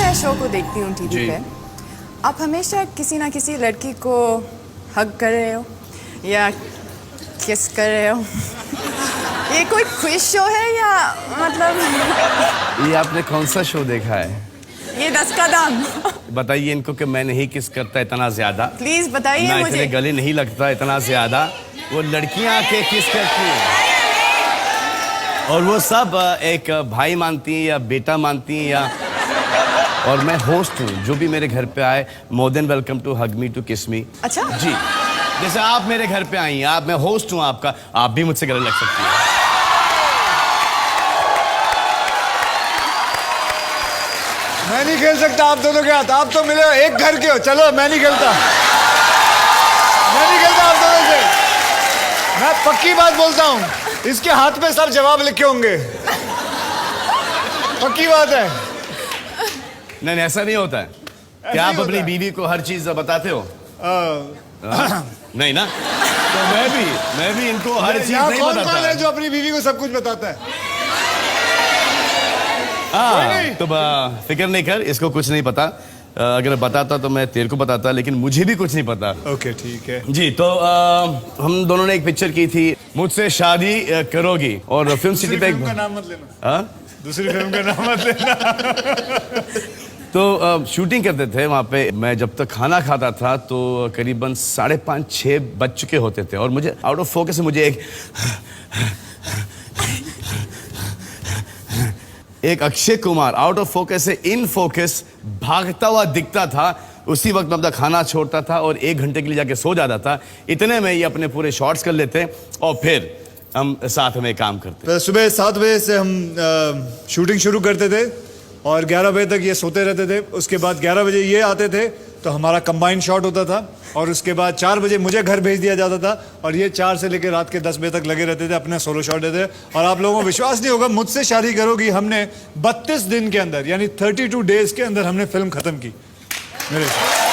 मैं शो को देखती हूँ टीवी पे, आप हमेशा किसी ना किसी लड़की को हग कर रहे हो या किस कर रहे हो। ये कोई क्विज शो है या मतलब ये आपने कौन सा शो देखा है? ये 10 का दाम। बताइए इनको कि मैं नहीं किस करता इतना ज्यादा। प्लीज बताइए मैं मुझे। इतने गले नहीं लगता इतना ज्यादा। वो लड़कियां के किस करती हैं और वो सब एक भाई मानती हैं या बेटा मानती हैं या। और मैं होस्ट हूँ, जो भी मेरे घर पे आए more than welcome to hug me to kiss me. अच्छा जी, जैसे आप मेरे घर पे आई हैं, आप, मैं होस्ट हूँ आपका, आप भी मुझसे गले लग सकती हैं। मैं नहीं खेल सकता आप दोनों के हाथ, आप तो मिले हो, एक घर के हो। चलो मैं नहीं खेलता, मैं नहीं खेलता आप दोनों से। मैं पक्की बात बोलता हूँ, इसके हाथ पे सब जवाब लिखे होंगे, पक्की बात है। नहीं ऐसा नहीं होता है। क्या आप अपनी बीवी को हर चीज बताते हो? नहीं ना, तो मैं भी इनको हर चीज नहीं कौन बताता। कौन है जो अपनी बीवी को सब कुछ बताता है? तो फिक्र नहीं कर, इसको कुछ नहीं पता। अगर बताता तो मैं तेरे को बताता, लेकिन मुझे भी कुछ नहीं पता। ओके ठीक है जी। तो हम दोनों ने एक पिक्चर की थी, मुझसे शादी करोगी, और फिल्म सिटी पे फिल्म का नाम मत लेना। दूसरी फिल्म का नाम मत लेना। तो शूटिंग करते थे वहाँ पे। मैं जब तक खाना खाता था तो करीबन 5:30-6 बज चुके होते थे, और मुझे आउट ऑफ फोकस मुझे एक Akshay Kumar out of focus से इन फोकस भागता हुआ दिखता था। उसी वक्त मैं अपना खाना छोड़ता था और 1 घंटे के लिए जाके सो जाता था। इतने में ये अपने पूरे शॉट्स कर लेते और फिर हम साथ में काम करते। तो सुबह 7 बजे से हम शूटिंग शुरू करते थे और 11 बजे तक ये सोते रहते थे। उसके बाद 11 बजे ये आते थे तो हमारा कंबाइंड शॉट होता था, और उसके बाद 4 बजे मुझे घर भेज दिया जाता था, और ये 4 से लेकर रात के 10 बजे तक लगे रहते थे, अपने सोलो शॉट देते थे। और आप लोगों को विश्वास नहीं होगा, मुझसे शादी करोगी हमने 32 दिन के अंदर, यानी 32 डेज के अंदर हमने फिल्म खत्म की मेरे साथ।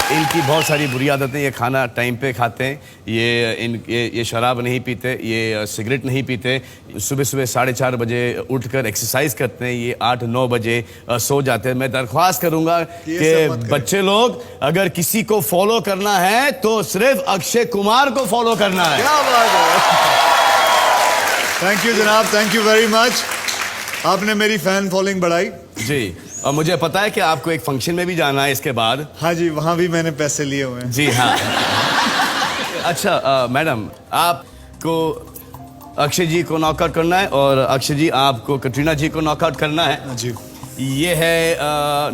इनकी बहुत सारी बुरी आदतें, ये खाना टाइम पे खाते हैं, ये शराब नहीं पीते, ये सिगरेट नहीं पीते, सुबह सुबह 4:30 बजे उठकर एक्सरसाइज करते हैं, ये 8-9 बजे सो जाते हैं। मैं दरख्वास्त करूंगा कि बच्चे लोग, अगर किसी को फॉलो करना है तो सिर्फ अक्षय कुमार को फॉलो करना है। क्या बात है। थैंक यू जनाब, थैंक यू वेरी मच। आपने मेरी फैन फॉलोइंग बढ़ाई। जी, और मुझे पता है कि आपको एक फंक्शन में भी जाना है इसके बाद। हाँ जी, वहाँ भी मैंने पैसे लिए हुए हैं। जी हाँ। अच्छा मैडम, आपको अक्षय जी को नॉकआउट करना है और अक्षय जी आपको कटरीना जी को नॉकआउट करना है। जी, ये है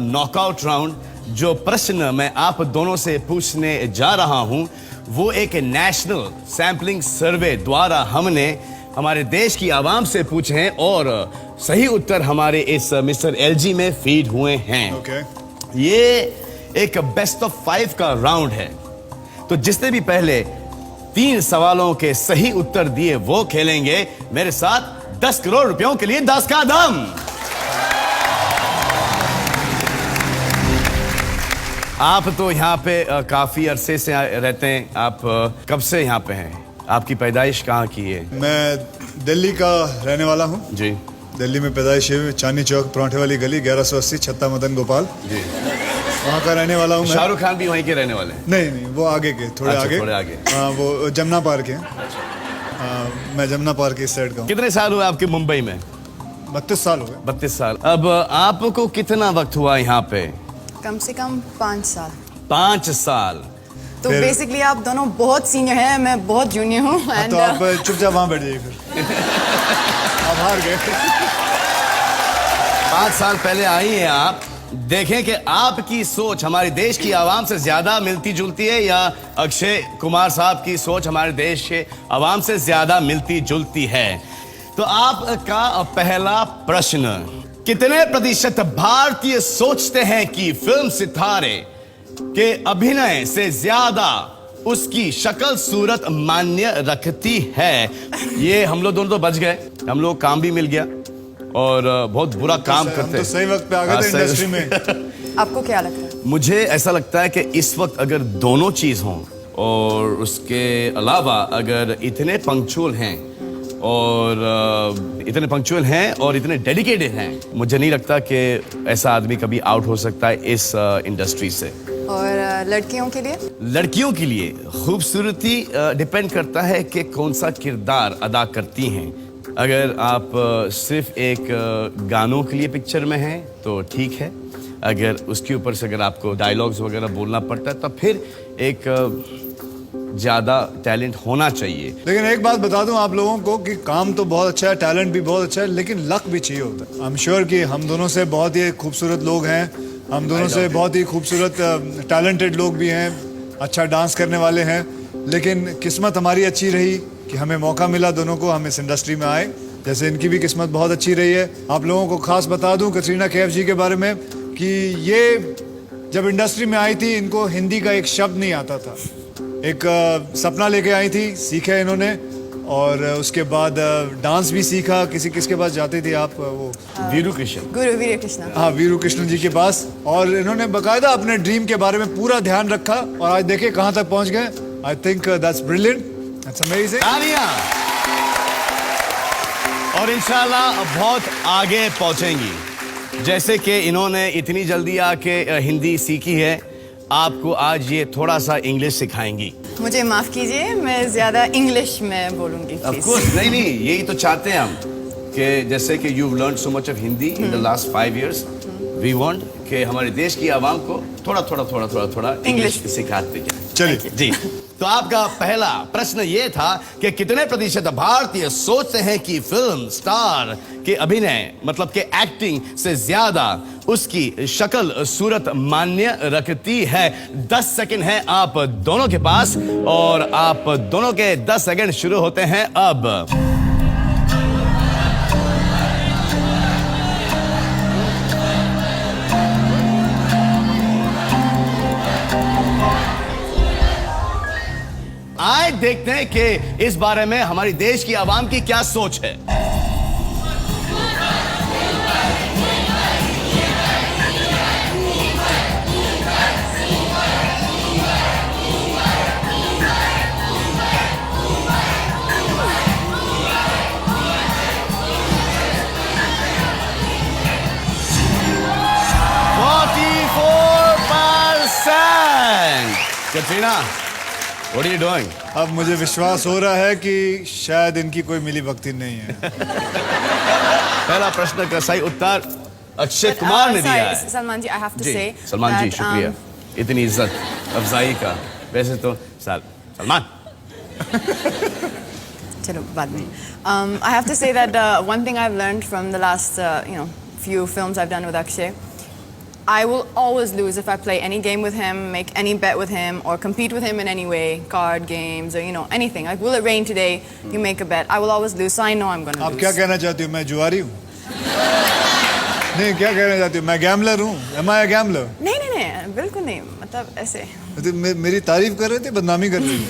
नॉकआउट राउंड। जो प्रश्न मैं आप दोनों से पूछने जा रहा हूं वो एक नेशनल सैंपलिंग सर्वे द्वारा हमने हमारे देश की आवाम से पूछे हैं, और सही उत्तर हमारे इस मिस्टर एलजी में फीड हुए हैं। ओके। ये एक बेस्ट ऑफ 5 का राउंड है, तो जिसने भी पहले 3 सवालों के सही उत्तर दिए वो खेलेंगे मेरे साथ 10 करोड़ रुपयों के लिए 10 का दम। आप तो यहाँ पे काफी अरसे से रहते हैं। आप कब से यहाँ पे हैं? आपकी पैदाइश कहाँ की है? मैं दिल्ली का रहने वाला हूँ जी। दिल्ली में पैदाइश है, चांदनी चौक, परांठे वाली गली, 1180, छत्ता मदन गोपाल, जी। वहाँ का रहने वाला हूँ मैं। शाहरुख खान भी वहीं के रहने वाले? नहीं, वो आगे के, थोड़े अच्छा, आगे। थोड़े आगे। हाँ, वो जमुना पार्क है। मैं जमुना पार्क की इस साइड का हूँ। कितने साल हुए आपके मुंबई में? 32 साल हो गए। 32 साल। अब आपको कितना वक्त हुआ यहाँ पे? कम से कम 5 साल। 5 साल। तो बेसिकली आप दोनों बहुत सीनियर हैं, मैं बहुत जूनियर हूँ। तो आप चुपचाप वहाँ बैठ जाइए फिर। आप हार गए। 5 साल पहले आई हैं आप। देखें कि आपकी सोच हमारे देश की आवाम से ज्यादा मिलती जुलती है या अक्षय कुमार साहब की सोच हमारे देश के आवाम से ज्यादा मिलती जुलती है। तो आपका पहला प्रश्न, कितने प्रतिशत भारतीय सोचते हैं कि फिल्म सितारे के अभिनय से ज्यादा उसकी शक्ल सूरत मान्य रखती है? ये हम लोग दोनों तो बच गए, हम लोग काम भी मिल गया और बहुत बुरा काम करते हैं। तो सही वक्त पे आ गए थे इंडस्ट्री में। आपको क्या लगता है? मुझे ऐसा लगता है कि इस वक्त अगर दोनों चीज हों और उसके अलावा अगर इतने पंक्चुअल हैं और इतने पंक्चुअल हैं और इतने डेडिकेटेड हैं, मुझे नहीं लगता कि ऐसा आदमी कभी आउट हो सकता है इस इंडस्ट्री से। और लड़कियों के लिए? लड़कियों के लिए खूबसूरती डिपेंड करता है कि कौन सा किरदार अदा करती हैं। अगर आप सिर्फ एक गानों के लिए पिक्चर में हैं तो ठीक है, अगर उसके ऊपर से अगर आपको डायलॉग्स वगैरह बोलना पड़ता है तो फिर एक ज़्यादा टैलेंट होना चाहिए। लेकिन एक बात बता दूं आप लोगों को कि काम तो बहुत अच्छा है, टैलेंट भी बहुत अच्छा है, लेकिन लक भी चाहिए होता है। आई एम श्योर कि हम दोनों से बहुत ही खूबसूरत लोग हैं, हम दोनों से बहुत ही खूबसूरत टैलेंटेड लोग भी हैं, अच्छा डांस करने वाले हैं, लेकिन किस्मत हमारी अच्छी रही कि हमें मौका मिला दोनों को, हम इस इंडस्ट्री में आए। जैसे इनकी भी किस्मत बहुत अच्छी रही है। आप लोगों को खास बता दूं कटरीना कैफ जी के बारे में कि ये जब इंडस्ट्री में आई थी इनको हिंदी का एक शब्द नहीं आता था। एक सपना लेके आई थी, सीखा इन्होंने, और उसके बाद डांस भी सीखा। किसके पास जाते थे आप? वो वीरू कृष्ण, गुरु वीरू कृष्ण। हाँ, वीरू कृष्ण जी के पास। और इन्होंने बकायदा अपने ड्रीम के बारे में पूरा ध्यान रखा और आज देखिए कहाँ तक पहुँच गए। I think that's brilliant, that's amazing. तालियां। और इंशाल्लाह बहुत आगे पहुंचेंगी। जैसे कि इन्होंने इतनी जल्दी आके हिंदी सीखी है, आपको आज ये थोड़ा सा इंग्लिश सिखाएंगी। मुझे माफ कीजिए, मैं ज्यादा इंग्लिश में बोलूंगी ऑफ please। कोर्स, नहीं यही तो चाहते हैं हम कि जैसे कि you learn so much of Hindi in the last 5 years, we want कि हमारे देश की आवाम को थोड़ा इंग्लिश सिखाते जाए। चलिए जी, तो आपका पहला प्रश्न ये था कि कितने प्रतिशत भारतीय सोचते हैं कि फिल्म स्टार के अभिनय मतलब कि एक्टिंग से ज्यादा उसकी शक्ल सूरत मान्य रखती है। 10 सेकंड है आप दोनों के पास और आप दोनों के 10 सेकंड शुरू होते हैं अब। आए देखते हैं कि इस बारे में हमारी देश की आवाम की क्या सोच है। Katrina, what are you doing? अब मुझे विश्वास हो रहा है कि शायद इनकी कोई मिली भगती नहीं है। पहला प्रश्न का सही उत्तर अक्षय कुमार ने दिया है। सलमान जी, I have to say Salman ji that, शुक्रिया इतनी इज्जत अफजाई का। वैसे तो सलमान चलो बाद में। I have to say that one thing I've learned from the last few films I've done with Akshay, I will always lose if I play any game with him, make any bet with him, or compete with him in any way, card games or anything. Like, will it rain today? You make a bet. I will always lose, so I know I'm going to lose. आप क्या कहना चाहती हो? मैं जुआरी हूँ? नहीं, क्या कहना चाहती हो? मैं गैम्बलर हूँ? Am I a gambler? नहीं, बिल्कुल नहीं। मतलब ऐसे। मेरी तारीफ कर रहे थे, बदनामी कर रही थी।